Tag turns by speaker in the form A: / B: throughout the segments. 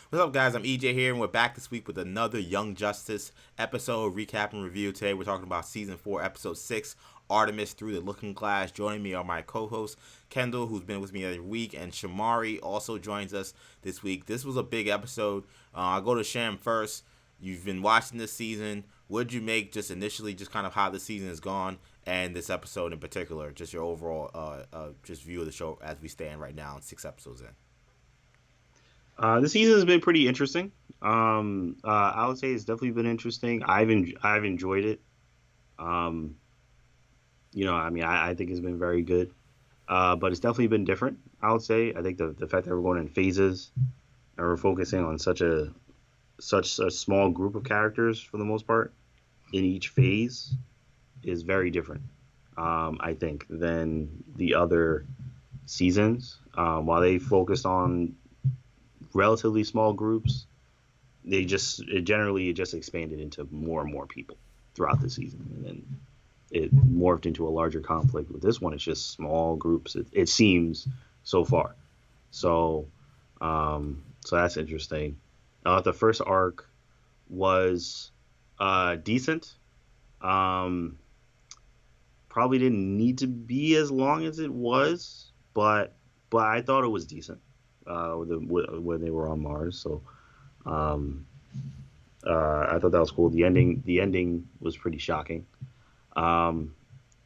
A: What's up, guys? I'm EJ here, and we're back this week with another Young Justice episode, recap and review. Today, we're talking about Season 4, Episode 6, Artemis Through the Looking Glass. Joining me are my co-hosts, Kendall, who's been with me every week, and Shamari also joins us this week. This was a big episode. I'll go to Sham first. You've been watching this season. What did you make just initially, just kind of how the season has gone, and this episode in particular, just your overall just view of the show as we stand right now, 6 episodes in?
B: The season has been pretty interesting. I would say it's definitely been interesting. I've enjoyed it. I think it's been very good. But it's definitely been different. I would say. I think the fact that we're going in phases and we're focusing on such a small group of characters for the most part in each phase is very different. I think than the other seasons. While they focused on relatively small groups, it generally just expanded into more and more people throughout the season, and then it morphed into a larger conflict. With this one, it's just small groups. It seems so far, so that's interesting. The first arc was decent. Probably didn't need to be as long as it was, but I thought it was decent. When they were on Mars, so I thought that was cool. The ending was pretty shocking, and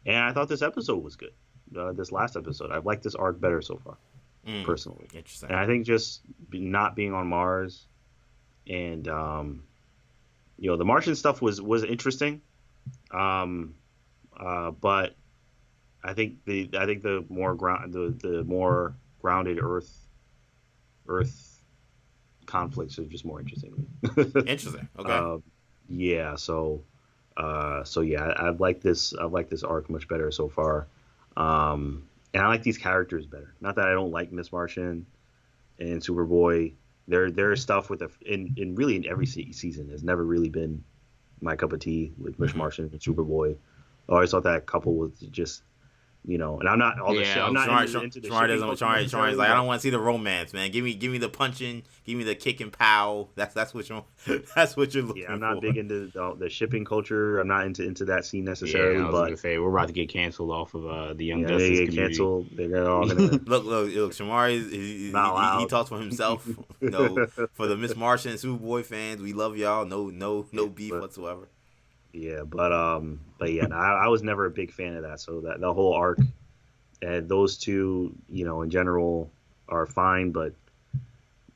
B: I thought this episode was good. This last episode, I've liked this arc better so far, personally.
A: Interesting.
B: And I think just not being on Mars, and the Martian stuff was interesting, but I think the more grounded Earth conflicts are just more interesting.
A: Interesting. Okay.
B: Yeah. So yeah, I've liked this arc much better so far. And I like these characters better. Not that I don't like Miss Martian and Superboy. Their stuff in every season has never really been my cup of tea with Miss Martian and Superboy. I always thought that couple was just, and I'm not all the shit. I'm not into the
A: Shamari's like, I don't want to see the romance, man. Give me the punching, give me the kick and pow. That's what you're that's what you're looking for.
B: Yeah, I'm not big into the shipping culture. I'm not into that scene necessarily.
C: Yeah, I was
B: but
C: gonna say we're about to get canceled off of the Young Justice
B: they get
C: community.
B: canceled. They're all gonna
A: look. Shamari, he talks for himself. For the Miss Martian and Superboy fans, we love y'all. No beef whatsoever.
B: Yeah, but yeah, I was never a big fan of that. So that the whole arc, and those two, in general, are fine. But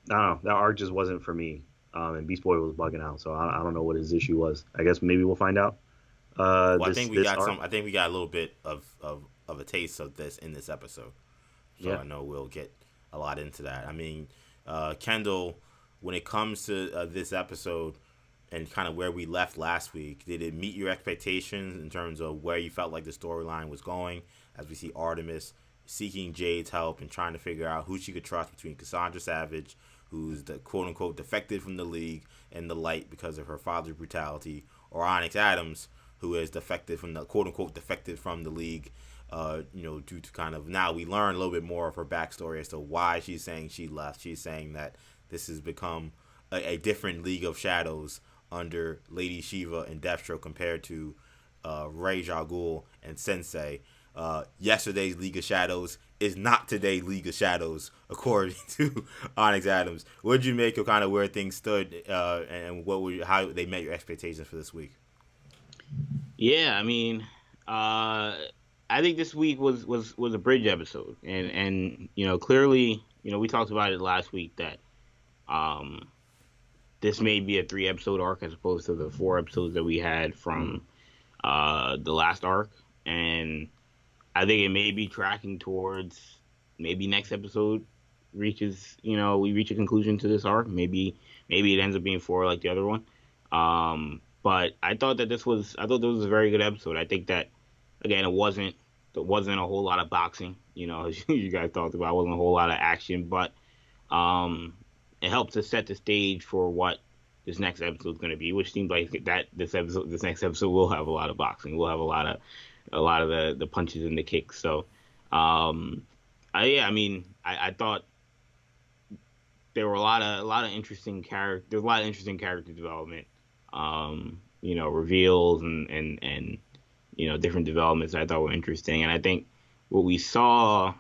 B: I don't know, that arc just wasn't for me. And Beast Boy was bugging out, so I don't know what his issue was. I guess maybe we'll find out.
A: I think we got I think we got a little bit of a taste of this in this episode. So yeah. I know we'll get a lot into that. I mean, Kendall, when it comes to this episode and kind of where we left last week, did it meet your expectations in terms of where you felt like the storyline was going, as we see Artemis seeking Jade's help and trying to figure out who she could trust between Cassandra Savage, who's the quote-unquote defected from the League and the Light because of her father's brutality, or Onyx Adams, who is defected from the quote-unquote defected from the League, due to kind of, now we learn a little bit more of her backstory as to why she's saying she left. She's saying that this has become a different League of Shadows under Lady Shiva and Deathstroke compared to Ra's al Ghul and Sensei. Yesterday's League of Shadows is not today's League of Shadows, according to Onyx Adams. What did you make of kind of where things stood, and how they met your expectations for this week?
C: Yeah, I mean, I think this week was a bridge episode, and clearly, we talked about it last week that this may be a 3-episode arc as opposed to the 4 episodes that we had from the last arc, and I think it may be tracking towards maybe next episode we reach a conclusion to this arc. Maybe it ends up being 4 like the other one. But I thought this was a very good episode. I think that, again, it wasn't a whole lot of boxing, as you guys talked about. It wasn't a whole lot of action, but it helped to set the stage for what this next episode is going to be, which seems like that this next episode will have a lot of boxing. We'll have a lot of the punches and the kicks. So, I thought there were a lot of interesting character. There's a lot of interesting character development. Reveals and different developments that I thought were interesting. And I think what we saw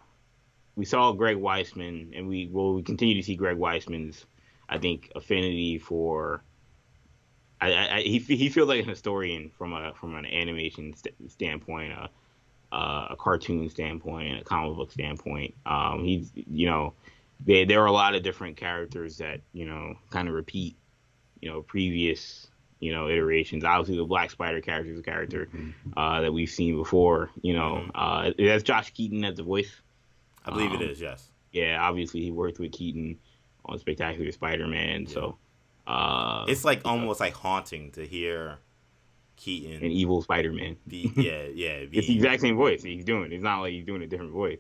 C: Greg Weisman, and we continue to see Greg Weisman's, I think, affinity for. He feels like a historian from an animation standpoint, a cartoon standpoint, and a comic book standpoint. He's there are a lot of different characters that kind of repeat previous iterations. Obviously, the Black Spider character is a character that we've seen before. That's Josh Keaton as the voice.
A: I believe it is, yes.
C: Yeah, obviously he worked with Keaton on Spectacular Spider-Man, so
A: it's like almost like haunting to hear Keaton,
C: an evil Spider-Man.
A: It's
C: the exact same voice he's doing. It's not like he's doing a different voice.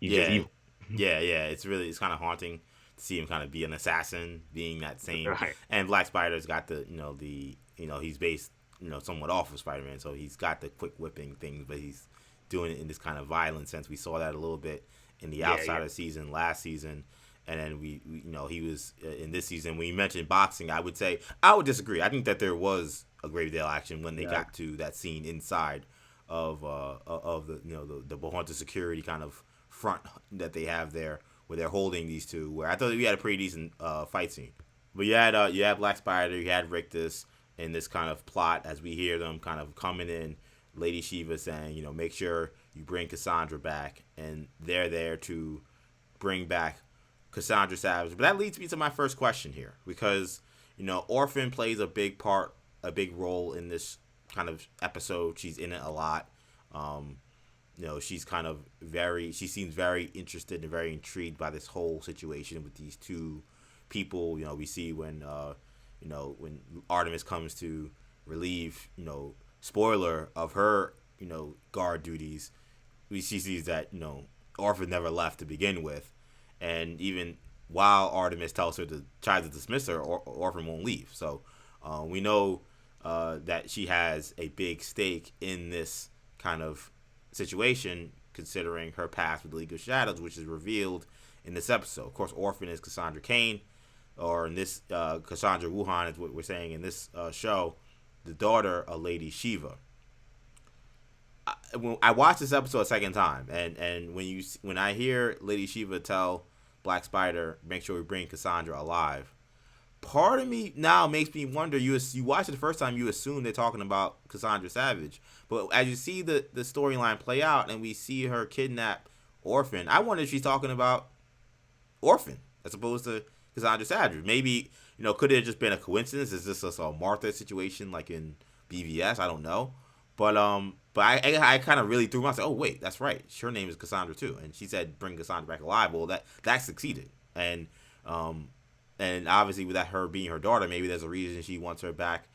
C: He's just evil.
A: Yeah. It's kind of haunting to see him kind of be an assassin, being that same.
C: Right.
A: And Black Spider's got he's based somewhat off of Spider-Man, so he's got the quick whipping things, but he's doing it in this kind of violent sense. We saw that a little bit in the Outsider season last season, and then we he was in this season. When you mentioned boxing, I would disagree. I think that there was a Gravedale action when they got to that scene inside of the haunted security kind of front that they have there, where they're holding these two. Where I thought we had a pretty decent fight scene. But you had Black Spider, you had Rictus in this kind of plot as we hear them kind of coming in. Lady Shiva saying, make sure you bring Cassandra back, and they're there to bring back Cassandra Savage. But that leads me to my first question here, because Orphan plays a big role in this kind of episode. She's in it a lot. She's kind of she seems very interested and very intrigued by this whole situation with these two people. We see when Artemis comes to relieve, spoiler of her, guard duties, she sees that, Orphan never left to begin with. And even while Artemis tells her to try to dismiss her, Orphan won't leave. So we know that she has a big stake in this kind of situation, considering her past with the League of Shadows, which is revealed in this episode. Of course, Orphan is Cassandra Cain, or in this, Cassandra Wuhan is what we're saying in this show, the daughter of Lady Shiva. I watched this episode a second time, and when I hear Lady Shiva tell Black Spider, make sure we bring Cassandra alive, part of me now makes me wonder, you watch it the first time, you assume they're talking about Cassandra Savage, but as you see the storyline play out and we see her kidnap Orphan, I wonder if she's talking about Orphan as opposed to Cassandra Savage. Maybe, could it have just been a coincidence? Is this a Martha situation like in BVS? I don't know. But I kind of really threw myself. Oh wait, that's right. Her name is Cassandra too, and she said bring Cassandra back alive. Well, that succeeded, and obviously with that her being her daughter, maybe there's a reason she wants her back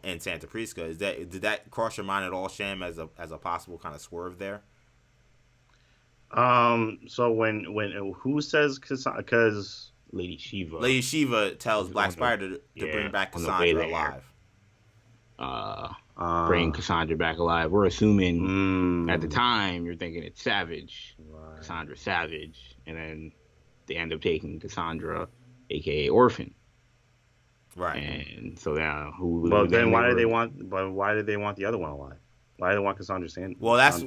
A: in Santa Prisca. Did that cross your mind at all, Sham, as a possible kind of swerve there?
B: So when who says because
C: Lady
A: Shiva tells Black Spider to bring back Cassandra alive.
C: Bring Cassandra back alive. We're assuming at the time you're thinking it's Savage, right. Cassandra Savage, and then they end up taking Cassandra, aka Orphan.
A: Right.
C: And so now who?
B: Well, then why did they want? But why did they want the other one alive? Why do they want Cassandra Sanders?
A: Well, that's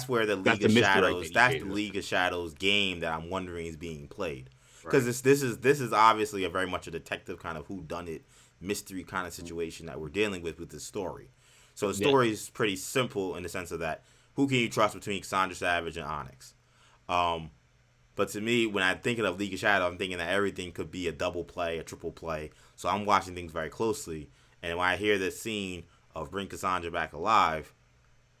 A: where the League of Shadows. That's the League of Shadows game that I'm wondering is being played, because this is obviously a very much a detective kind of whodunit mystery kind of situation that we're dealing with this story. So the story is pretty simple in the sense of that who can you trust between Cassandra Savage and Onyx? But to me, when I'm thinking of League of Shadows, I'm thinking that everything could be a double play, a triple play. So I'm watching things very closely. And when I hear this scene of bring Cassandra back alive,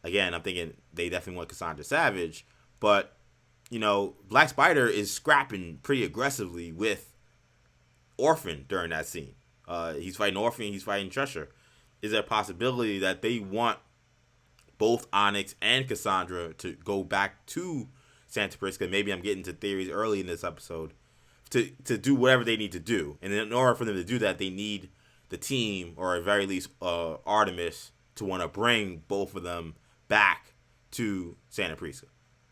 A: again, I'm thinking they definitely want Cassandra Savage. But, Black Spider is scrapping pretty aggressively with Orphan during that scene. He's fighting Orphan, he's fighting Cheshire. Is there a possibility that they want both Onyx and Cassandra to go back to Santa Prisca? Maybe I'm getting to theories early in this episode to do whatever they need to do. And in order for them to do that, they need the team, or at very least Artemis, to want to bring both of them back to Santa Prisca.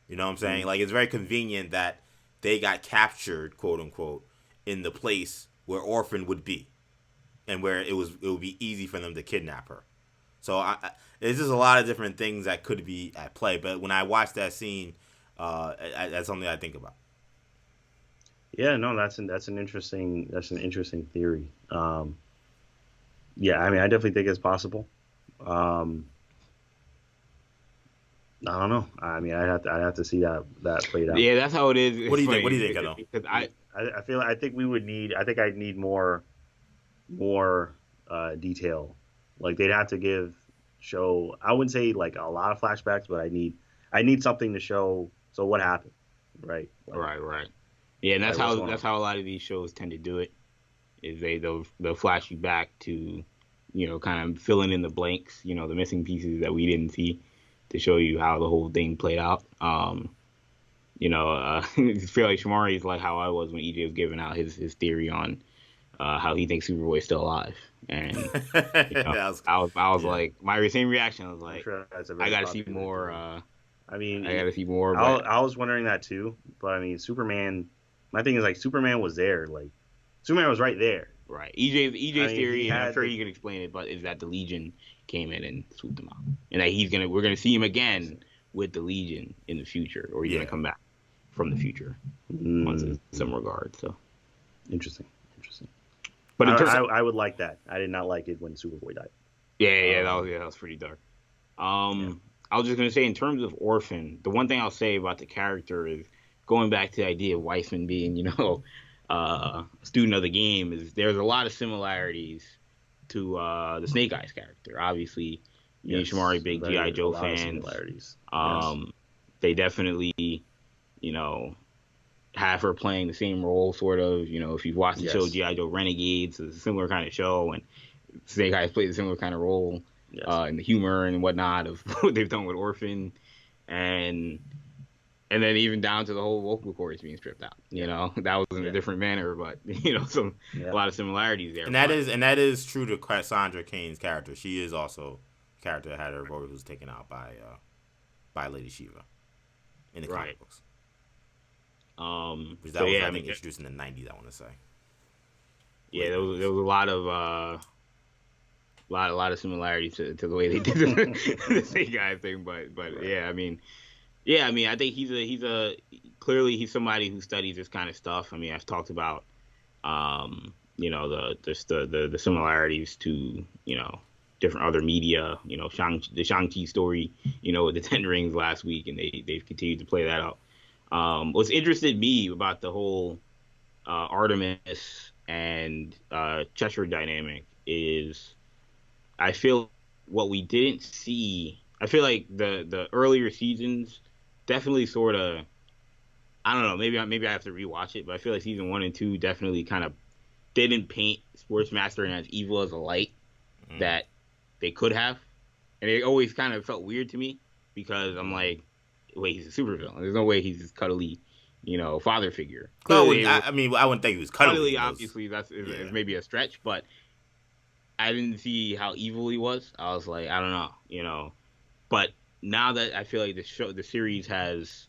A: You know what I'm saying? Like, it's very convenient that they got captured, quote unquote, in the place where Orphan would be, and where it would be easy for them to kidnap her. So there's just a lot of different things that could be at play. But when I watch that scene, that's something I think about.
B: Yeah, no, that's an interesting theory. Yeah, I mean, I definitely think it's possible. I don't know. I mean, I'd have to see that played out.
C: Yeah, that's how it is.
A: What do you think? What do you think, though?
C: Because
B: I think we would need. I think I'd need more detail. Like they'd have to show. I wouldn't say like a lot of flashbacks, but I need something to show. So what happened, right? Like,
C: right. Yeah, and that's how a lot of these shows tend to do it. Is they'll flash you back to, kind of filling in the blanks, the missing pieces that we didn't see, to show you how the whole thing played out. I feel like Shamari is like how I was when EJ was giving out his theory on how he thinks Superboy is still alive, and I was like, my same reaction. I was like, I got to see more. I got to see more.
B: I was wondering that too, but I mean, Superman. My thing is like Superman was there, like Superman was right there.
C: Right. EJ's theory, and I'm sure he can explain it, but is that the Legion came in and swooped him out, and that we're gonna see him again with the Legion in the future, or he's gonna come back from the future, in some regard. So
B: interesting.
C: But
B: I would like that. I did not like it when Superboy died.
C: Yeah, that was pretty dark. I was just gonna say, in terms of Orphan, the one thing I'll say about the character is, going back to the idea of Weissman being, a student of the game, is there's a lot of similarities to the Snake Eyes character. Obviously, Shamari, big G.I. Joe fan. They definitely, have her playing the same role, sort of. If you've watched the show G.I. Joe Renegades, it's a similar kind of show, and Snake Eyes plays a similar kind of role in the humor and whatnot of what they've done with Orphan, and then even down to the whole vocal cords being stripped out. That was in a different manner, but a lot of similarities there.
A: And that is true to Cassandra Cain's character. She is also a character that had her vocals taken out by Lady Shiva in the comic books. Which that was, I think, introduced in the 90s, I want to say.
C: Yeah, there was a lot of similarities to the way they did the Snake Guy thing, but yeah, I mean, I think he's clearly somebody who studies this kind of stuff. I mean, I've talked about, the similarities to, different other media, the Shang-Chi story, with the Ten Rings last week, and they've continued to play that out. What's interested me about the whole Artemis and Cheshire dynamic is, I feel what we didn't see. I feel like the earlier seasons definitely sort of, I don't know, maybe I have to rewatch it, but I feel like season 1 and 2 definitely kind of didn't paint Sportsmaster as evil as a light that they could have, and it always kind of felt weird to me, because I'm like, wait, he's a supervillain. There's no way he's this cuddly, father figure.
A: Clearly, I wouldn't think he was cuddly.
C: Obviously, is maybe a stretch, but I didn't see how evil he was. I was like, I don't know, But now that I feel like the series has,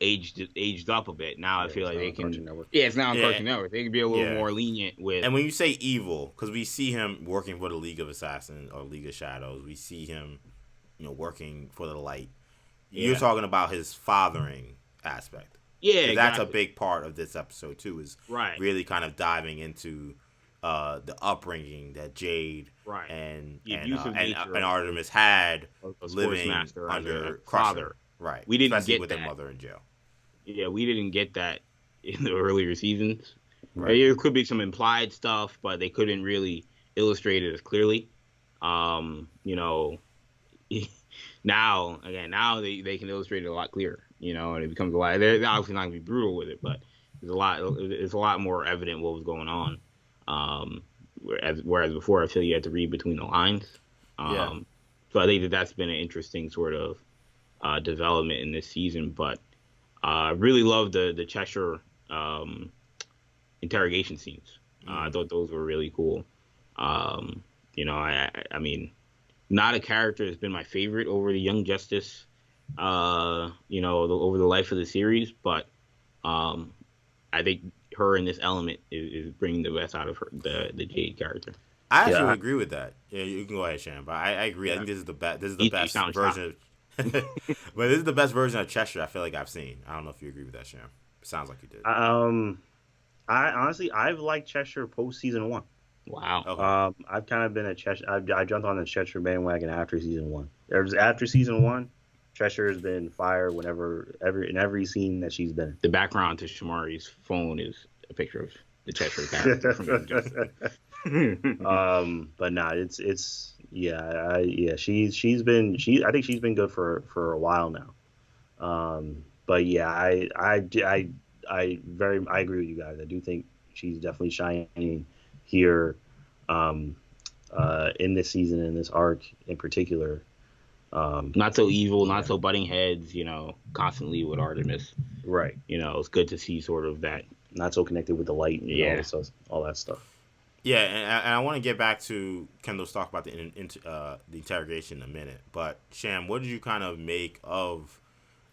C: aged up a bit. Now I feel like they can. Yeah, it's now on Cartoon Network. They can be a little more lenient with.
A: And when you say evil, because we see him working for the League of Assassins or League of Shadows, we see him, working for the light. You're talking about his fathering aspect.
C: Yeah, exactly.
A: That's a big part of this episode too. Is really kind of diving into the upbringing that Jade and Artemis had living under Crusher. Right.
C: We didn't
A: especially
C: get
A: with
C: that.
A: Their mother in jail.
C: Yeah, we didn't get that in the earlier seasons. Right. There could be some implied stuff, but they couldn't really illustrate it as clearly. Now they can illustrate it a lot clearer, and it becomes a lot. They're obviously not gonna be brutal with it, but it's a lot more evident what was going on. Whereas before, I feel you had to read between the lines. So I think that's been an interesting sort of development in this season. But I really love the Cheshire interrogation scenes. I thought those were really cool. I mean, not a character has been my favorite over the Young Justice, over the life of the series, but I think her in this element is bringing the best out of her, the Jade character.
A: I actually would agree with that. Yeah, you can go ahead, Shan. But I agree. Yeah. I think this is the best. This is the best version. But this is the best version of Cheshire I feel like I've seen. I don't know if you agree with that, Shan. It sounds like you did.
B: I honestly, I've liked Cheshire post season 1.
C: Wow.
B: Okay. I've kind of been a Cheshire. I jumped on the Cheshire bandwagon after season 1. After season 1, Cheshire has been fire in every scene that she's been in.
C: The background to Shamari's phone is a picture of the Cheshire character from Injustice.
B: But nah, it's I think she's been good for a while now. But yeah, I agree with you guys. I do think she's definitely shining here, in this season, in this arc in particular.
C: Not so evil, not so butting heads, constantly with Artemis.
B: Right.
C: It's good to see sort of that.
B: Not so connected with the light and all that stuff.
A: Yeah, and I want to get back to Kendall's talk about the interrogation in a minute. But Sham, what did you kind of make of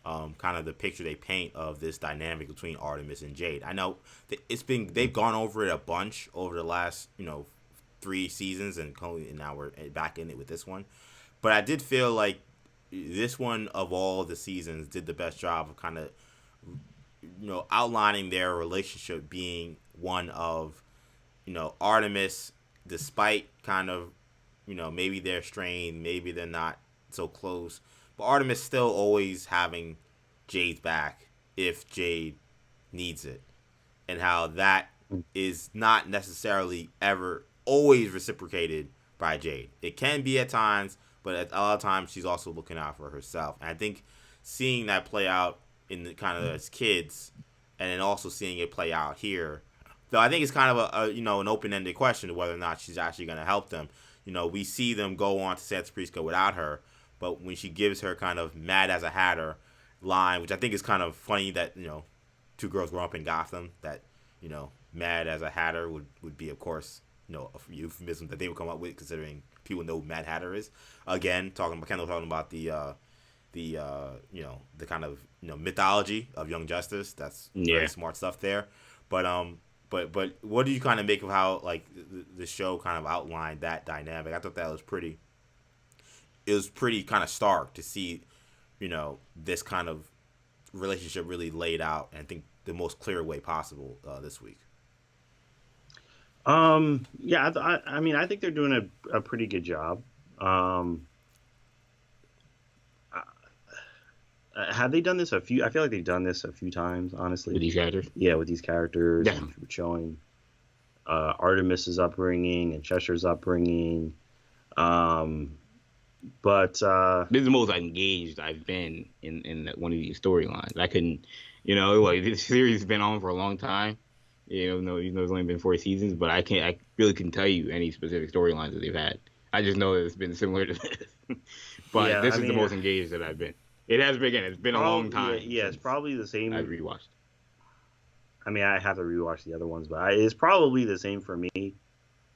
A: kind of the picture they paint of this dynamic between Artemis and Jade? I know they've gone over it a bunch over the last 3 seasons, and now we're back in it with this one. But I did feel like this one of all the seasons did the best job of kind of outlining their relationship being one of Artemis, despite kind of maybe they're strained, maybe they're not so close, but Artemis still always having Jade's back if Jade needs it, and how that is not necessarily ever always reciprocated by Jade. It can be at times, but at a lot of times she's also looking out for herself. And I think seeing that play out in the kind of as kids, and then also seeing it play out here, though I think it's kind of a an open-ended question of whether or not she's actually going to help them. We see them go on to Santa Prisca without her, but when she gives her kind of mad as a hatter line, which I think is kind of funny that 2 girls grow up in Gotham, that mad as a hatter would be, of course, a euphemism that they would come up with, considering people know who Mad Hatter is. Again, Kendall talking about the kind of mythology of Young Justice. That's very smart stuff there. But what do you kind of make of how like the show kind of outlined that dynamic? I thought that was pretty. It was pretty kind of stark to see, this kind of relationship really laid out, and I think the most clear way possible this week.
B: Yeah, I mean, I think they're doing a pretty good job. Have they done this I feel like they've done this a few times, honestly.
C: With these characters?
B: Yeah, with these characters.
C: Yeah.
B: Showing Artemis's upbringing and Cheshire's upbringing. But
C: this is the most engaged I've been in one of these storylines. I couldn't, this series has been on for a long time. Even though it's only been 4 seasons, but I really couldn't tell you any specific storylines that they've had. I just know that it's been similar to this. But yeah, this is the most engaged that I've been. It has been, again, it's been a long time.
B: Yeah, it's probably the same.
C: I've rewatched.
B: I mean, I have to rewatch the other ones, but it's probably the same for me.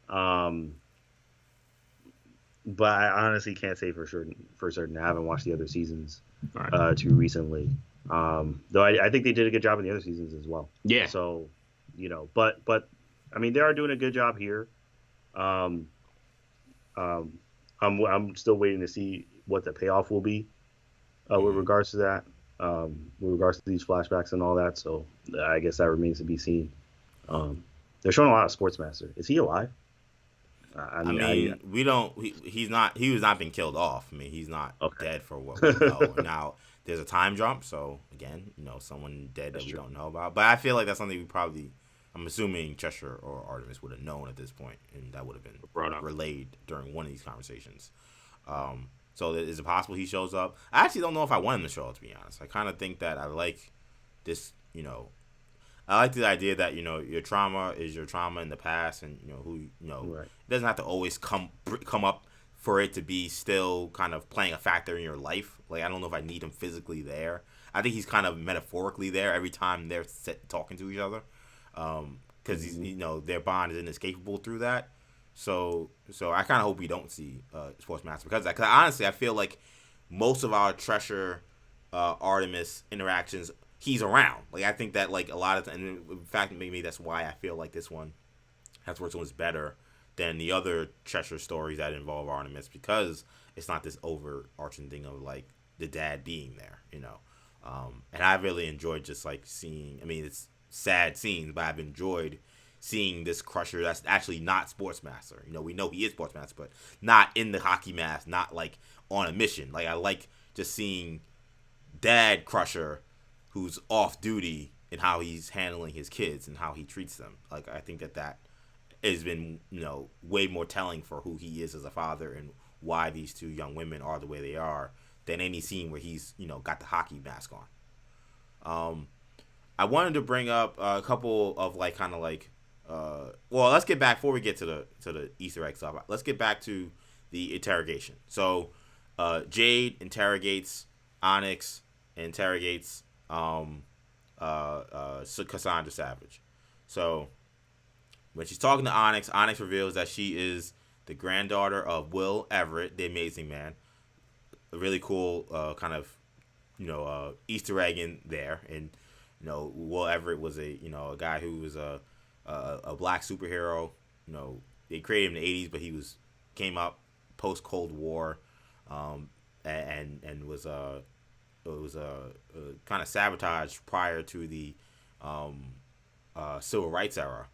B: But I honestly can't say for certain. I haven't watched the other seasons too recently. Though I think they did a good job in the other seasons as well.
C: Yeah.
B: So, but I mean, they are doing a good job here. I'm still waiting to see what the payoff will be with regards to that, with regards to these flashbacks and all that. So I guess that remains to be seen. They're showing a lot of Sportsmaster. Is he alive?
A: We don't. He's not. He was not been killed off. I mean, he's not dead for what we know. Now there's a time jump, so again, someone dead that we don't know about. But I feel like that's something we probably. I'm assuming Cheshire or Artemis would have known at this point, and that would have been relayed during one of these conversations. So is it possible he shows up? I actually don't know if I want him to show up, to be honest. I kind of think that I like this, I like the idea that, your trauma is your trauma in the past, and, it doesn't have to always come up for it to be still kind of playing a factor in your life. Like, I don't know if I need him physically there. I think he's kind of metaphorically there every time they're talking to each other. Because their bond is inescapable through that. So I kind of hope we don't see Sportsmaster because honestly I feel like most of our Cheshire Artemis interactions, he's around. Like I think that like a lot of and in fact maybe that's why I feel like this one has worked was better than the other Cheshire stories that involve Artemis because it's not this overarching thing of like the dad being there, you know. And I really enjoyed just like seeing. I mean, it's sad scenes, but I've enjoyed seeing this Crusher that's actually not Sportsmaster. You know, we know he is Sportsmaster, but not in the hockey mask, not like on a mission. Like I like just seeing Dad Crusher, who's off duty, and how he's handling his kids and how he treats them. Like I think that has been way more telling for who he is as a father and why these two young women are the way they are than any scene where he's got the hockey mask on. I wanted to bring up a couple of like kind of like well, let's get back before we get to the Easter egg stuff. Let's get back to the interrogation. So Jade interrogates Onyx, interrogates Cassandra Savage. So when she's talking to Onyx, Onyx reveals that she is the granddaughter of Will Everett, the Amazing Man. A really cool kind of Easter egg in there, and Will Everett was a guy who was a black superhero. They created him in the 80s, but he came up post Cold War, and was kind of sabotaged prior to the civil rights era,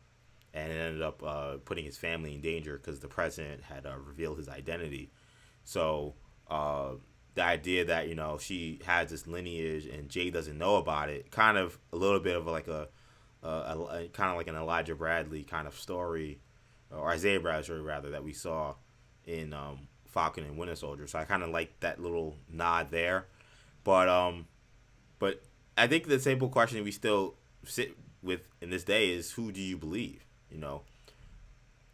A: and it ended up putting his family in danger because the president had revealed his identity. So the idea that she has this lineage and Jay doesn't know about it, kind of a little bit of like a kind of like an Elijah Bradley kind of story, or Isaiah Bradley story rather, that we saw in Falcon and Winter Soldier. So I kind of like that little nod there, but I think the simple question we still sit with in this day is, who do you believe?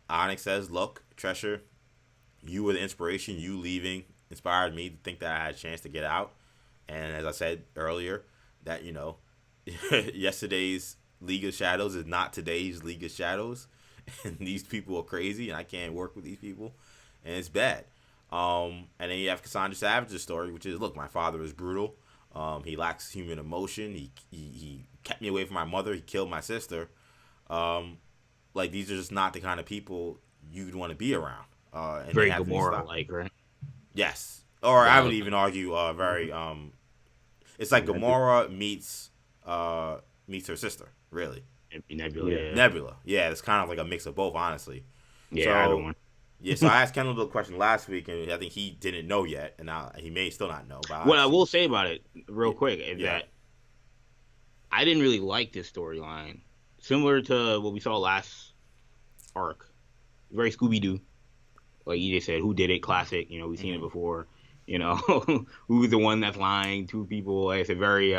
A: Onyx says, "Look, Cheshire, you were the inspiration. You leaving inspired me to think that I had a chance to get out." And as I said earlier, that yesterday's League of Shadows is not today's League of Shadows, and these people are crazy, and I can't work with these people, and it's bad. And then you have Cassandra Savage's story, which is, look, my father is brutal. He lacks human emotion. He kept me away from my mother. He killed my sister. Like, these are just not the kind of people you'd want to be around. And
C: very Gamora-like, right?
A: Yes. Or I would even argue very it's like Gamora meets her sister, really.
C: Nebula.
A: Nebula. Yeah, it's kind of like a mix of both, honestly.
C: Yeah, either one.
A: Yeah, so I asked Kendall the question last week, and I think he didn't know yet, and he may still not know. But
C: what I will say about it, real quick, is that I didn't really like this storyline. Similar to what we saw last arc. Very Scooby-Doo. Like EJ said, who did it? Classic. We've seen it before. Who's the one that's lying? Two people. Like I said, very,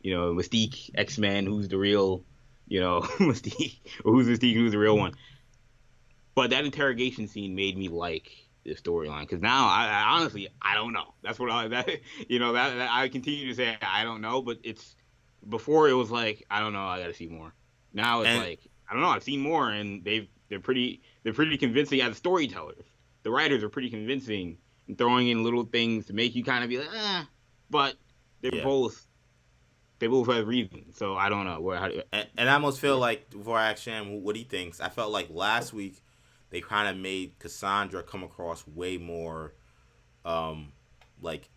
C: Mystique, X-Men. Who's the real, Mystique? Or who's Mystique? Who's the real one? But that interrogation scene made me like this storyline, because now I honestly I don't know. That's what I continue to say I don't know. But it's before it was like I don't know. I got to see more. Now it's like I don't know. I've seen more, and they're pretty convincing as storytellers. The writers are pretty convincing and throwing in little things to make you kind of be like, but they both have reasons. So I don't know.
A: And I almost feel like, before I ask Sham what he thinks, I felt like last week they kind of made Cassandra come across way more, like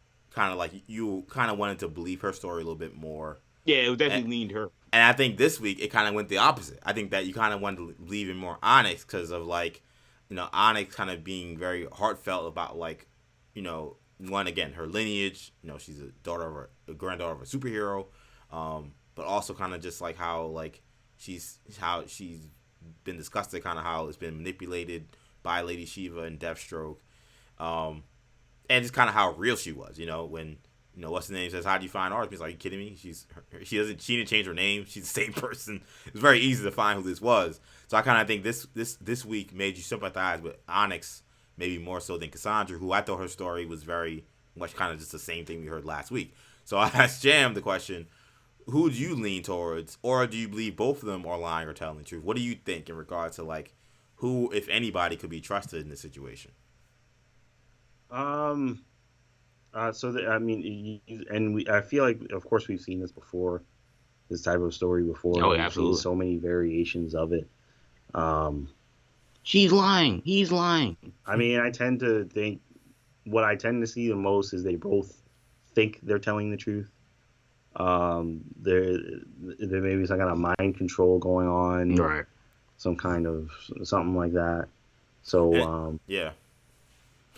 A: you kind of wanted to believe her story a little bit more.
C: Yeah, it definitely leaned her.
A: And I think this week it kind of went the opposite. I think that you kind of wanted to believe in more Onyx because of Onyx kind of being very heartfelt about one, again, her lineage. She's a granddaughter of a superhero, but also kind of just like how she's been disgusted, kind of how it's been manipulated by Lady Shiva and Deathstroke, and just kind of how real she was. When what's the name says, "How do you find Artemis?" Like, are you kidding me? She didn't change her name. She's the same person. It's very easy to find who this was. So I kind of think this week made you sympathize with Onyx maybe more so than Cassandra, who I thought her story was very much kind of just the same thing we heard last week. So I asked Jam the question, who do you lean towards, or do you believe both of them are lying or telling the truth? What do you think in regards to who, if anybody, could be trusted in this situation?
B: I feel like, of course, we've seen this before. this type of story before.
C: Oh,
B: We've
C: absolutely.
B: seen so many variations of it.
C: She's lying. He's lying.
B: I mean, I tend to think what I tend to see the most is they both think they're telling the truth. There may be some kind of mind control going on,
C: Right.
B: some kind of something like that. So
A: yeah.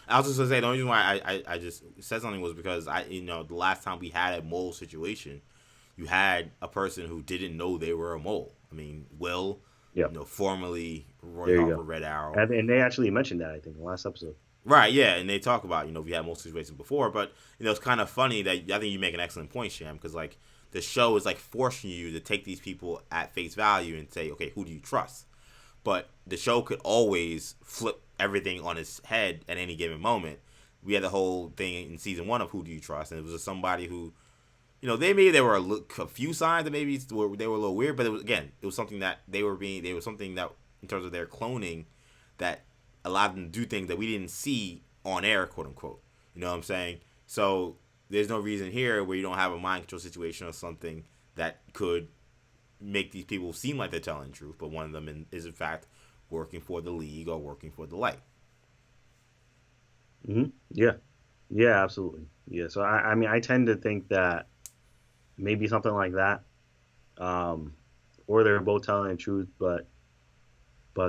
A: I was just gonna say the only reason why I just said something was because the last time we had a mole situation, you had a person who didn't know they were a mole. I mean, Will, formerly Roy Harper, Red Arrow,
B: and they actually mentioned that I think in the last episode.
A: Right, yeah, and they talk about we had mole situations before, but it's kind of funny that I think you make an excellent point, Sham, because like the show is like forcing you to take these people at face value and say, okay, who do you trust? But the show could always flip everything on its head at any given moment. We had the whole thing in season 1 of Who Do You Trust, and it was just somebody who, there were a few signs that maybe they were a little weird, but it was something that they was something that in terms of their cloning that allowed them to do things that we didn't see on air, quote unquote. You know what I'm saying? So there's no reason here where you don't have a mind control situation or something that could make these people seem like they're telling the truth, but one of them is in fact working for the League or working for the Light.
B: Mm-hmm. Yeah, absolutely. Yeah, so I mean, I tend to think that maybe something like that, or they're both telling the truth, but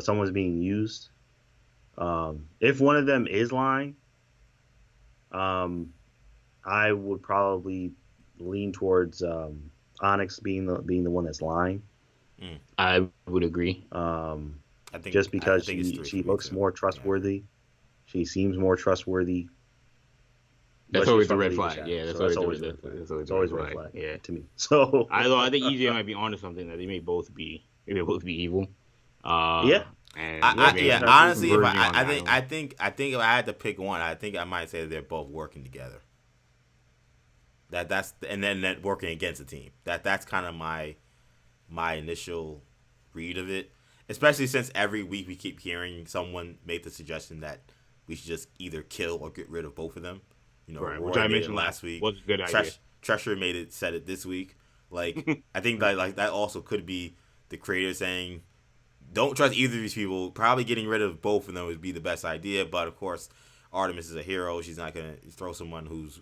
B: someone's being used. If one of them is lying, I would probably lean towards Onyx being the one that's lying.
C: I would agree.
B: I think just because she looks more trustworthy, she seems more trustworthy.
C: That's always the red flag. Yeah, that's always the
B: red flag.
C: Yeah,
B: to me. So
C: I think EJ might be onto something that they may both be evil.
A: Honestly, I think if I had to pick one, I think I might say that they're both working together. And then working against the team. That's kind of my initial read of it. Especially since every week we keep hearing someone make the suggestion that we should just either kill or get rid of both of them.
C: Right,
A: Roy
C: which I
A: mentioned last week.
C: Was a good idea.
A: Cheshire said it this week. Like I think that also could be the creator saying, don't trust either of these people. Probably getting rid of both of them would be the best idea. But of course, Artemis is a hero. She's not gonna throw someone who's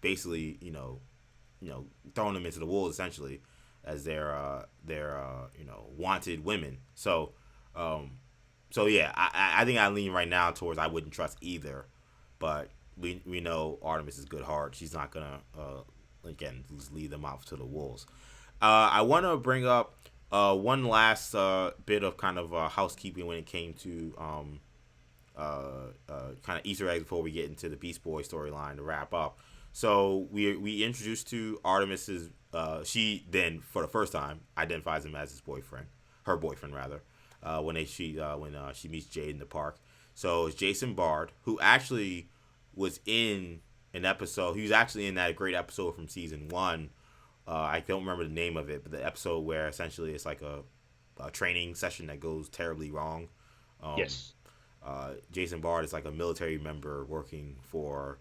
A: basically throwing them into the wolves essentially as their wanted women. So yeah, I think I lean right now towards I wouldn't trust either, but we know Artemis is good heart. She's not gonna again just lead them off to the wolves. I want to bring up one last bit of kind of housekeeping when it came to kind of Easter eggs before we get into the Beast Boy storyline to wrap up. So we introduced to Artemis's. She then for the first time identifies him as her boyfriend rather. When she meets Jade in the park. So it's Jason Bard, who actually was in an episode. He was actually in that great episode from season 1. I don't remember the name of it, but the episode where essentially it's like a training session that goes terribly wrong.
C: Yes.
A: Jason Bard is like a military member working for,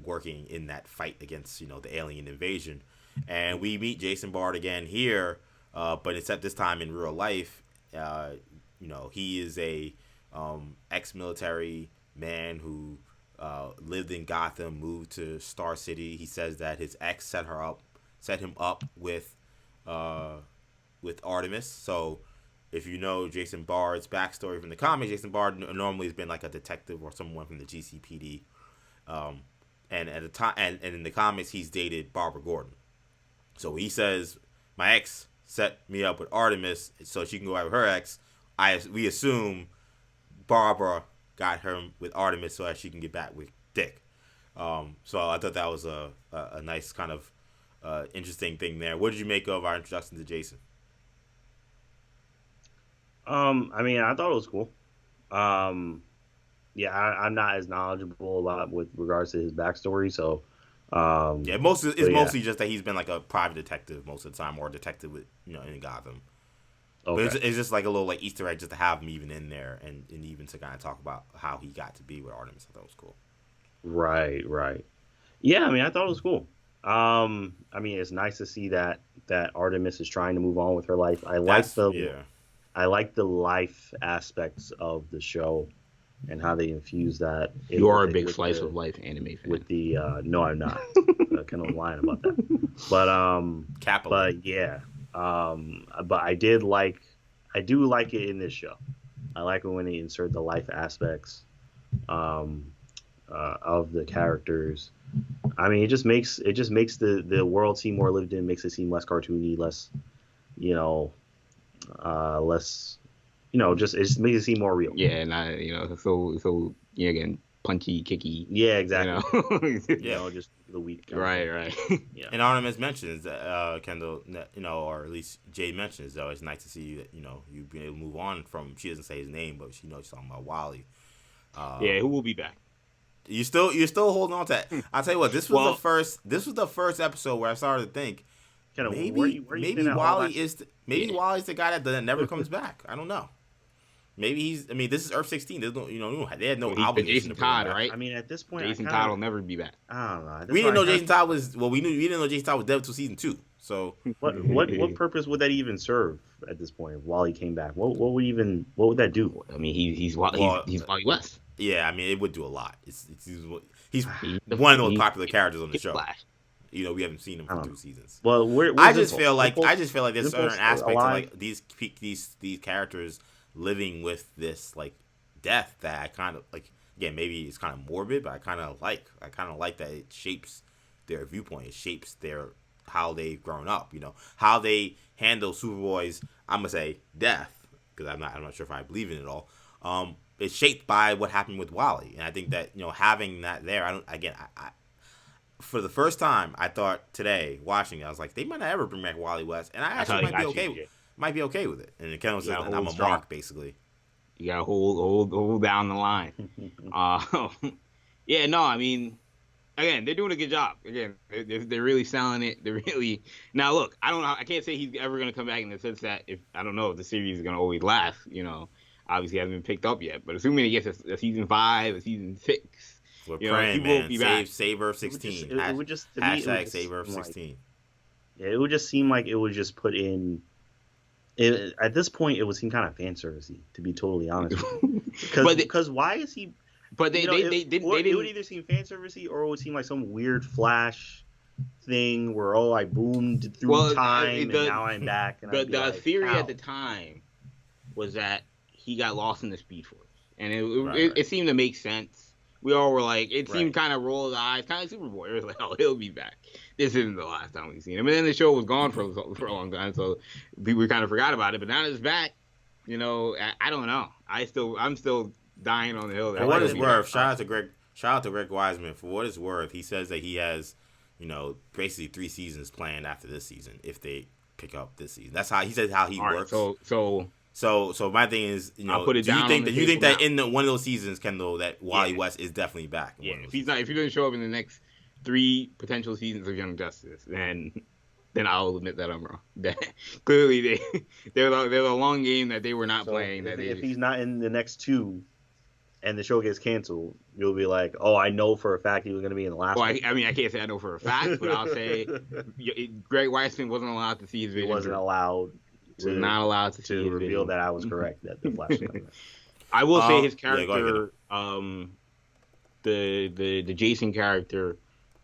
A: working in that fight against, the alien invasion. And we meet Jason Bard again here, but except this time in real life. He is a ex-military man who lived in Gotham, moved to Star City. He says that his ex set him up with Artemis. So if you know Jason Bard's backstory from the comics, Jason Bard normally has been like a detective or someone from the GCPD. And at the time, and in the comics, he's dated Barbara Gordon. So he says, my ex set me up with Artemis so she can go out with her ex. We assume Barbara got her with Artemis so that she can get back with Dick. So I thought that was a nice kind of interesting thing there. What did you make of our introduction to Jason?
B: I mean, I thought it was cool. Yeah, I'm not as knowledgeable about with regards to his backstory, so.
A: Mostly just that he's been like a private detective most of the time, or a detective with in Gotham. Okay. But it's just like a little like Easter egg just to have him even in there, and even to kind of talk about how he got to be with Artemis. I thought it was cool.
B: Right. Yeah, I mean, I thought it was cool. I mean, it's nice to see that Artemis is trying to move on with her life.
A: Yeah.
B: I like the life aspects of the show and how they infuse that.
C: You are a big slice of life anime fan.
B: With the no, I'm not. Kendall's lying about that. But yeah, but I do like it in this show. I like it when they insert the life aspects of the characters. I mean, it just makes the world seem more lived in, makes it seem less cartoony, less, less, just it just makes it seem more real.
C: Yeah, and so yeah, again, punchy, kicky.
B: Yeah, exactly.
C: Yeah,
B: just the weak.
C: Right.
A: Yeah. And Artemis mentions that Kendall, or at least Jade mentions, though, it's nice to see that you've been able to move on from. She doesn't say his name, but she knows she's talking about Wally.
C: Yeah, who will be back?
A: You're still holding on to that. I'll tell you what, this was the first episode where I started to think maybe Wally is Wally's the guy that never comes back. I don't know. Maybe this is Earth 16. There's no, they had no obligation.
C: Jason Todd, right?
B: I mean, at this point,
C: Jason Todd will never be back.
B: I don't know.
A: We didn't know Jason Todd was. Well, we didn't know Jason Todd was dead until season 2. So
B: what purpose would that even serve at this point? If Wally came back, what would that do?
C: I mean, he's Wally West.
A: Yeah, I mean, it would do a lot. He's one of the most popular characters on the show. We haven't seen him for 2 seasons.
B: Well,
A: I just feel like there's certain aspects of like these characters living with this like death that I kind of like. Again, maybe it's kind of morbid, but I kind of like that it shapes their viewpoint. It shapes how they've grown up. How they handle Superboy's, I'm gonna say, death, because I'm not sure if I believe in it all. It's shaped by what happened with Wally, and I think that having that there, I for the first time I thought today watching it, I was like, they might not ever bring back Wally West, and I actually might be okay with it. And the Kendall says I'm a mark, basically.
C: You gotta hold down the line. Yeah, no, I mean, again, they're doing a good job. Again, they're really selling it. They're really now. Look, I don't know. I can't say he's ever gonna come back in the sense that I don't know if the series is gonna always last. Obviously hasn't been picked up yet. But assuming he gets a season 5, a season 6,
A: we're praying, man. Save Earth 16.
B: It would just
A: hashtag Save Earth 16.
B: Yeah, it would just seem like it would just put in. At this point, it would seem kind of fan servicey, to be totally honest. Because why is he?
C: But they didn't.
B: It would either seem fan servicey or it would seem like some weird Flash thing where I boomed through time and now I'm back. And
C: the theory at the time was that he got lost in the Speed Force, and it seemed to make sense. We all were like, it seemed kind of roll the eyes, kind of like Superboy. It was like, oh, he'll be back. This isn't the last time we've seen him. And then the show was gone for a long time, so we kind of forgot about it. But now that it's back, I don't know. I'm still dying on the hill.
A: For what it's worth, shout out to Greg Wiseman. For what it's worth, he says that he has, basically 3 seasons planned after this season if they pick up this season. That's how he says how he works. So my thing is, do you think that in one of those seasons, Kendall, that Wally West is definitely back?
C: Yeah, if he doesn't show up in the next 3 potential seasons of Young Justice, then I'll admit that I'm wrong. Clearly, they're the long game that they were not playing.
B: If he's not in the next 2, and the show gets canceled, you'll be like, oh, I know for a fact he was going to be in the last one.
C: I mean, I can't say I know for a fact, but I'll say Greg Weisman wasn't allowed to see his vision.
B: He wasn't allowed.
C: Was not allowed to
B: reveal that I was correct, that the Flash was coming.
C: I will say his character, the Jason character,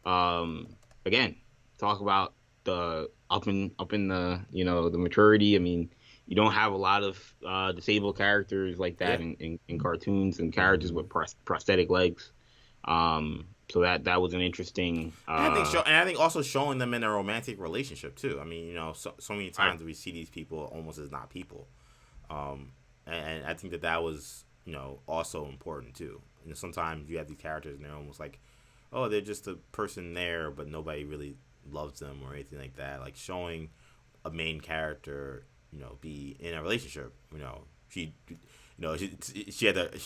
C: again, talk about the up in the the maturity. I mean, you don't have a lot of disabled characters like that in cartoons and characters with prosthetic legs. So that was an interesting.
A: I think also showing them in a romantic relationship too. I mean, so many times we see these people almost as not people, and I think that was also important too. Sometimes you have these characters and they're almost like, oh, they're just a person there, but nobody really loves them or anything like that. Like showing a main character, be in a relationship. She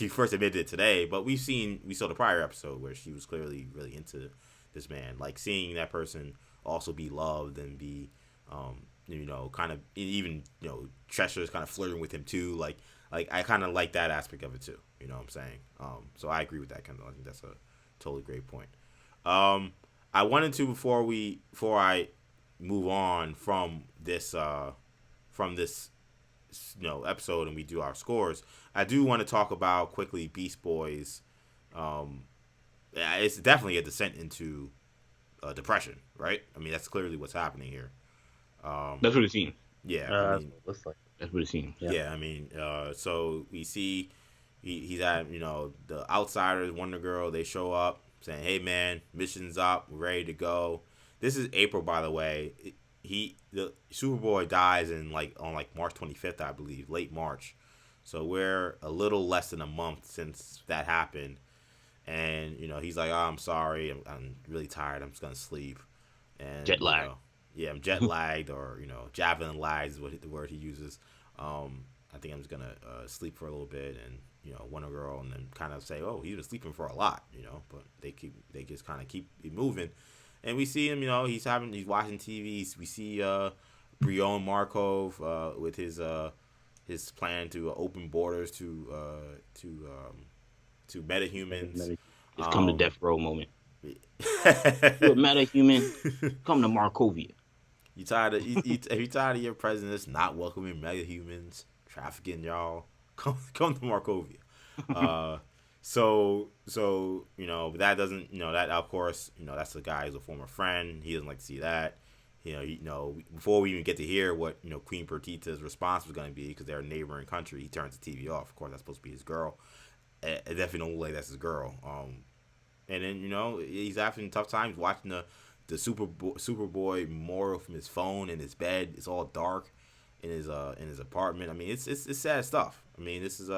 A: first admitted it today, but we saw the prior episode where she was clearly really into this man. Like seeing that person also be loved and be, kind of even Cheshire's kind of flirting with him too. Like I kind of like that aspect of it too. You know what I'm saying? So I agree with that, Kendall. I think that's a totally great point. I wanted to before I move on from this episode and we do our scores. I do want to talk about quickly Beast Boys. It's definitely a descent into depression, right? I mean, that's clearly what's happening here.
C: That's what it seems.
A: Yeah, I mean,
C: that's what it seems.
A: Yeah, I mean, so we see he's at the Outsiders, Wonder Girl. They show up saying, "Hey man, mission's up, we're ready to go." This is April, by the way. The Superboy dies on March 25th, I believe, late March. So we're a little less than a month since that happened, and he's like, "Oh, I'm sorry, I'm really tired. I'm just gonna sleep." And
C: jet lag.
A: Yeah, I'm jet lagged, or javelin lagged is what the word he uses. I think I'm just gonna sleep for a little bit, and Wonder Girl, and then kind of say, "Oh, he's been sleeping for a lot," but they just kind of keep it moving, and we see him, he's watching TV. We see Brion Markov with his plan to open borders to metahumans.
C: It's come to death row moment. You're a metahuman. Come to Markovia.
A: You tired of your presidents not welcoming metahumans, trafficking y'all? Come to Markovia. So that doesn't that of course that's the guy who's a former friend. He doesn't like to see that. Before we even get to hear what Queen Perdita's response was going to be, because they're a neighboring country, he turns the TV off. Of course, that's supposed to be his girl. It definitely don't look like that's his girl. And then he's having tough times watching the Superboy memorial from his phone in his bed. It's all dark in his apartment. I mean, it's sad stuff. I mean, this is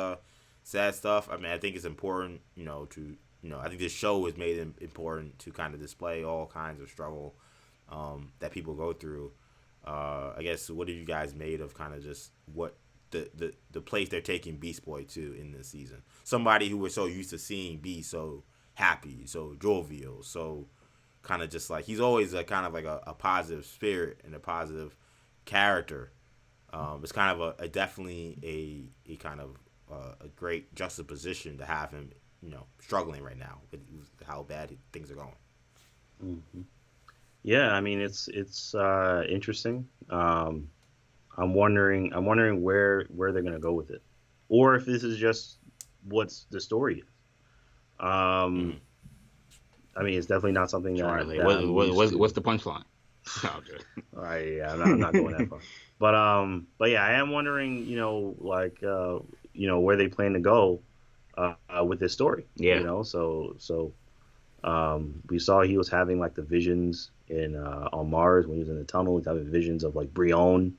A: sad stuff. I mean, I think it's important, I think this show has made it important to kind of display all kinds of struggle that people go through. I guess, what have you guys made of kind of just what the place they're taking Beast Boy to in this season? Somebody who we're so used to seeing be so happy, so jovial, so kind of just like, he's always kind of like a positive spirit and a positive character. It's kind of a definitely a kind of a great juxtaposition to have him, struggling right now with how bad things are going.
B: Mm-hmm. Yeah, I mean, it's interesting. I'm wondering where they're gonna go with it, or if this is just what's the story is. I mean, it's definitely not something
C: what's the punchline?
B: I'm not going that far. But yeah, I am wondering, where they plan to go with this story.
C: Yeah.
B: So we saw he was having like the visions on Mars when he was in the tunnel. He's having visions of like Brion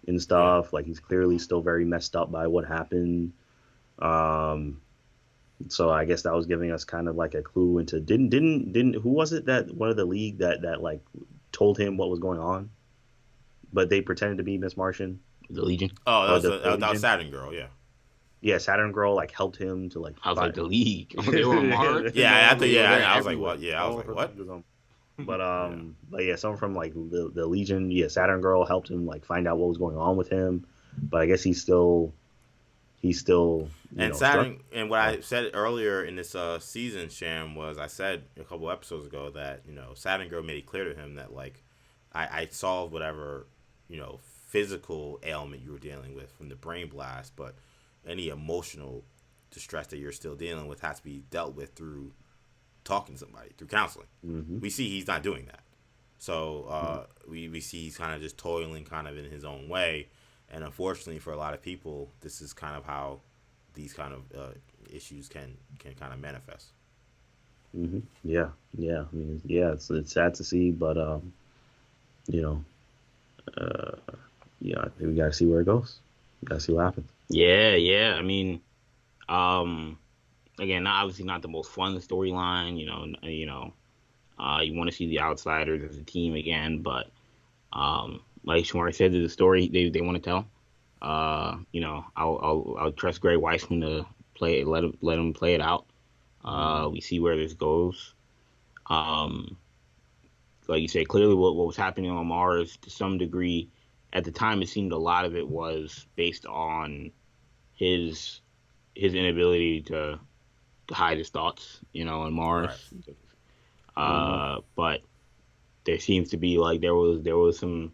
B: and stuff. Yeah. Like, he's clearly still very messed up by what happened. So I guess that was giving us kind of like a clue into didn't who was it that one of the League that like told him what was going on, but they pretended to be Miss Martian.
C: The Legion.
A: Oh, that was Saturn Girl. Yeah.
B: Yeah, Saturn Girl like helped him to like.
C: I was like, the League. They were on Mars.
A: I was like, what? Yeah, I was like, what?
B: But yeah, someone from like the Legion. Yeah, Saturn Girl helped him like find out what was going on with him, but I guess he's still.
A: And Saturn, and what I said earlier in this season, Sham, was I said a couple episodes ago that Saturn Girl made it clear to him that like I solved whatever physical ailment you were dealing with from the brain blast, but any emotional distress that you're still dealing with has to be dealt with through talking to somebody, through counseling.
B: Mm-hmm.
A: We see he's not doing that, so we see he's kind of just toiling kind of in his own way. And unfortunately for a lot of people, this is kind of how these kind of issues can kind of manifest.
B: Mm-hmm. Yeah. I mean, it's sad to see, but I think we gotta see where it goes. We gotta see what happens.
C: Yeah. I mean, again, obviously not the most fun storyline. You want to see the Outsiders as a team again, but like Shamari said, the story they want to tell. I'll trust Greg Weisman to play it, let him play it out. We see where this goes. Like you say, clearly what was happening on Mars to some degree, at the time it seemed a lot of it was based on his inability to hide his thoughts, on Mars. But there seems to be like there was some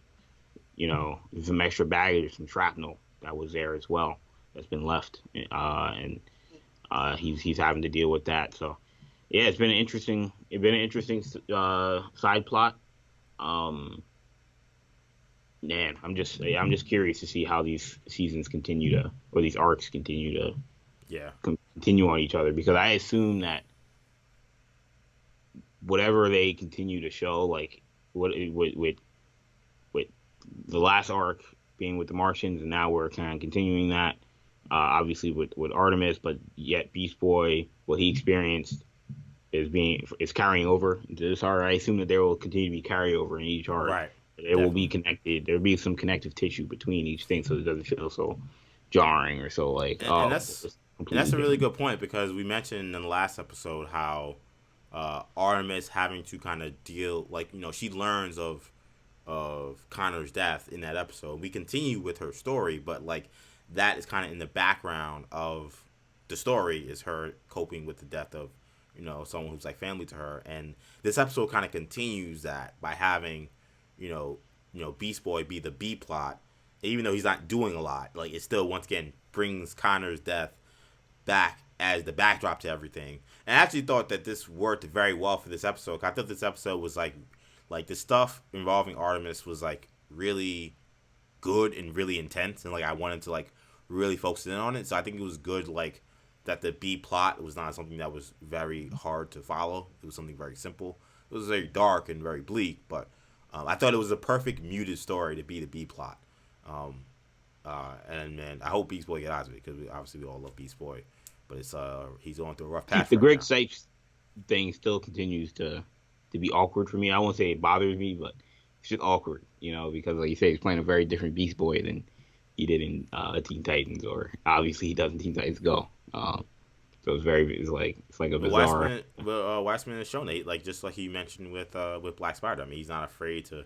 C: some extra baggage, some shrapnel that was there as well that's been left, and he's having to deal with that. So yeah, it's been an interesting side plot. Man, I'm just curious to see how these seasons or these arcs continue to continue on each other, because I assume that whatever they continue to show, like with the last arc being with the Martians, and now we're kind of continuing that, obviously with Artemis, but yet Beast Boy, what he experienced is carrying over into this arc. I assume that there will continue to be carryover in each arc.
A: Right.
C: It will be connected. There'll be some connective tissue between each thing, so it doesn't feel so jarring or so like.
A: And that's a really good point, because we mentioned in the last episode how Artemis having to kind of deal, like, she learns of Connor's death in that episode. We continue with her story, but like that is kind of in the background of the story, is her coping with the death of someone who's like family to her. And this episode kind of continues that by having Beast Boy be the B plot, even though he's not doing a lot. Like, it still once again brings Connor's death back as the backdrop to everything. And I actually thought that this worked very well for this episode. I thought this episode was like the stuff involving Artemis was like really good and really intense, and like I wanted to like really focus in on it. So I think it was good, like, that the B plot was not something that was very hard to follow. It was something very simple. It was very dark and very bleak, but I thought it was a perfect muted story to be the B plot. And man, I hope Beast Boy gets out of it, because obviously we all love Beast Boy, but it's he's going through a rough patch.
C: The Greg Sipes thing still continues to be awkward for me. I won't say it bothers me, but it's just awkward, because like you say, he's playing a very different Beast Boy than he did in Teen Titans, or obviously he does in Teen Titans Go. So it's like a bizarre.
A: Weissman has shown it, like just like he mentioned with Black Spider. I mean, he's not afraid to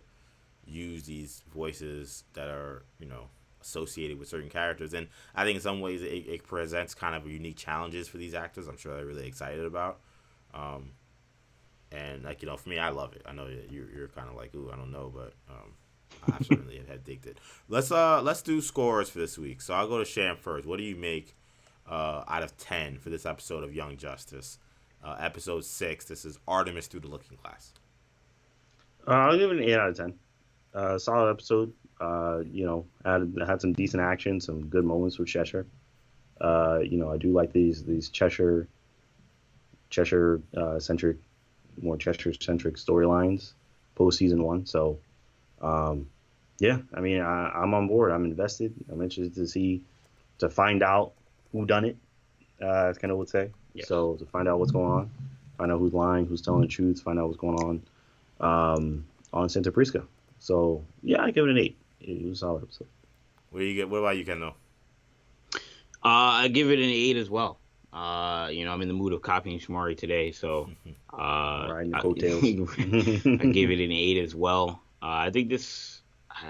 A: use these voices that are associated with certain characters, and I think in some ways it presents kind of unique challenges for these actors. I'm sure they're really excited about. And like for me, I love it. I know you're kind of like, ooh, I don't know, but I certainly have digged it. Let's do scores for this week. So I'll go to Sham first. What do you make out of 10 for this episode of Young Justice? Episode 6. This is Artemis Through the Looking Glass.
B: I'll give it an 8 out of 10. Solid episode. Had some decent action, some good moments with Cheshire. I do like these Cheshire centric, more Cheshire centric storylines post season 1. So, yeah, I mean, I'm on board. I'm invested. I'm interested to find out who done it, as Kendall would say. Yeah. So to find out what's going on, find out who's lying, who's telling the truth, find out what's going on Santa Prisca. So yeah, I give it an 8. It was a solid episode.
A: What about you, Kendall?
C: I give it an 8 as well. I'm in the mood of copying Shamari today, so
B: riding the coattails.
C: I gave it an 8 as well. I think this.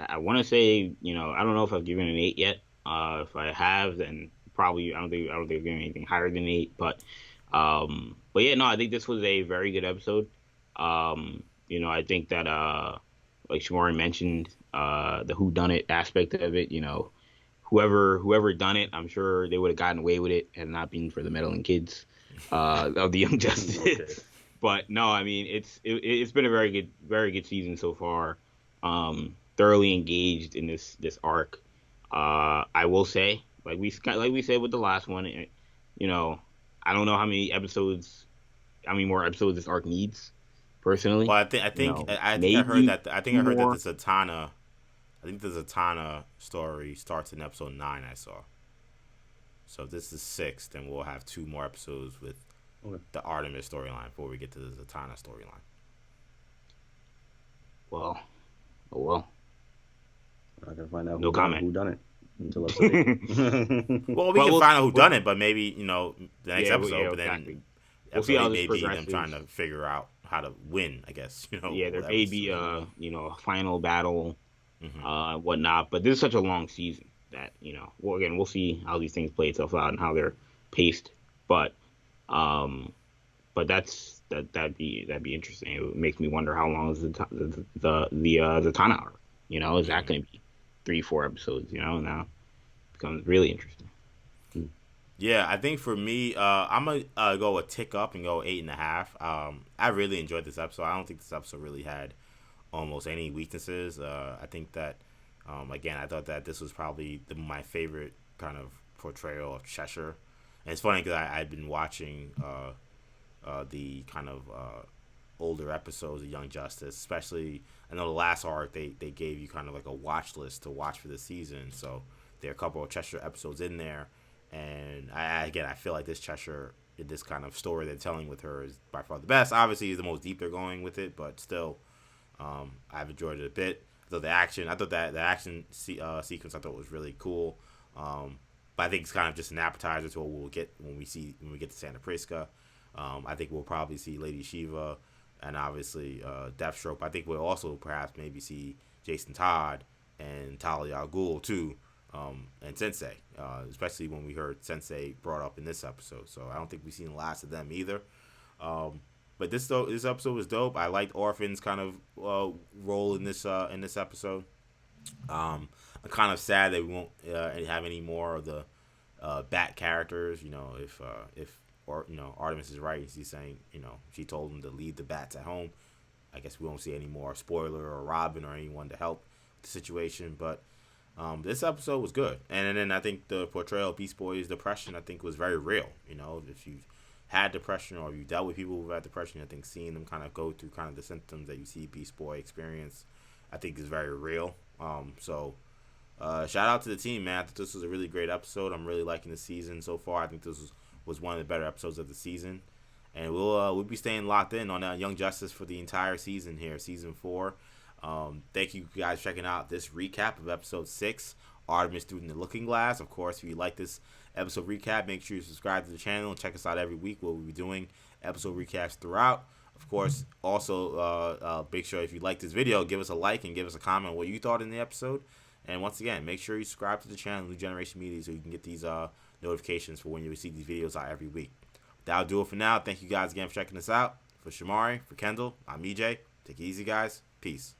C: I want to say, I don't know if I've given it an 8 yet. If I have, then probably I don't think I've given anything higher than 8. But yeah, no, I think this was a very good episode. I think that like Shamari mentioned, the whodunit aspect of it, whoever done it, I'm sure they would have gotten away with it had it not been for the meddling kids of the Young Justice. Okay. But no, I mean it's been a very good season so far. Thoroughly engaged in this arc. I will say, like we said with the last one, I don't know how many more episodes this arc needs. Personally,
A: well, I think I heard that the Zatanna. I think the Zatanna story starts in episode 9. I saw. So if this is 6, then we'll have 2 more episodes with the Artemis storyline before we get to the Zatanna storyline.
C: Well.
B: We're not gonna find out.
C: No comment.
B: Who done it until episode 8.
A: Well, we can find out who done it, but maybe the next episode.
C: Yeah,
A: but then
C: exactly. We'll see how this
A: maybe
C: progresses.
A: them trying to figure out how to win. I guess
C: Yeah, there may be a final battle,
A: mm-hmm.
C: Whatnot. But this is such a long season that we'll see how these things play itself out and how they're paced. But that's that'd be interesting. It makes me wonder how long is the Tana arc. You know, is that going to be 3-4 episodes? You know, now it becomes really interesting.
A: Yeah, I think for me, I'm gonna go a tick up and go 8.5. I really enjoyed this episode. I don't think this episode really had almost any weaknesses. I think that, again, I thought that this was probably my favorite kind of portrayal of Cheshire. And it's funny because I'd been watching the kind of older episodes of Young Justice, especially. I know the last arc they gave you kind of like a watch list to watch for the season. So there are a couple of Cheshire episodes in there. And I feel like this Cheshire, this kind of story they're telling with her is by far the best. Obviously, is the most deep they're going with it, but still, I've enjoyed it a bit. So the action, I thought that the action sequence I thought was really cool. But I think it's kind of just an appetizer to what we'll get when we get to Santa Prisca. I think we'll probably see Lady Shiva and obviously Deathstroke. I think we'll also perhaps maybe see Jason Todd and Talia al Ghul too. And Sensei, especially when we heard Sensei brought up in this episode. So I don't think we've seen the last of them either. But this episode was dope. I liked Orphan's kind of role in this episode. I'm kind of sad that we won't have any more of the Bat characters. You know, if Artemis is right, he's saying she told him to leave the Bats at home. I guess we won't see any more Spoiler or Robin or anyone to help the situation, but. This episode was good, and then I think the portrayal of Beast Boy's depression I think was very real. You know, if you've had depression or you dealt with people who've had depression, I think seeing them kind of go through kind of the symptoms that you see Beast Boy experience, I think is very real. So shout out to the team, man. I think this was a really great episode. I'm really liking the season so far. I think this was one of the better episodes of the season, and we'll be staying locked in on Young Justice for the entire season here, season 4. Thank you guys for checking out this recap of episode 6, Artemis Through the Looking Glass. Of course, if you like this episode recap, make sure you subscribe to the channel and check us out every week. We'll be doing episode recaps throughout. Of course, also make sure if you like this video, give us a like and give us a comment on what you thought in the episode. And once again, make sure you subscribe to the channel, New Generation Media, so you can get these notifications for when you receive these videos out every week. That'll do it for now. Thank you guys again for checking us out. For Shamari, for Kendall, I'm EJ. Take it easy, guys. Peace.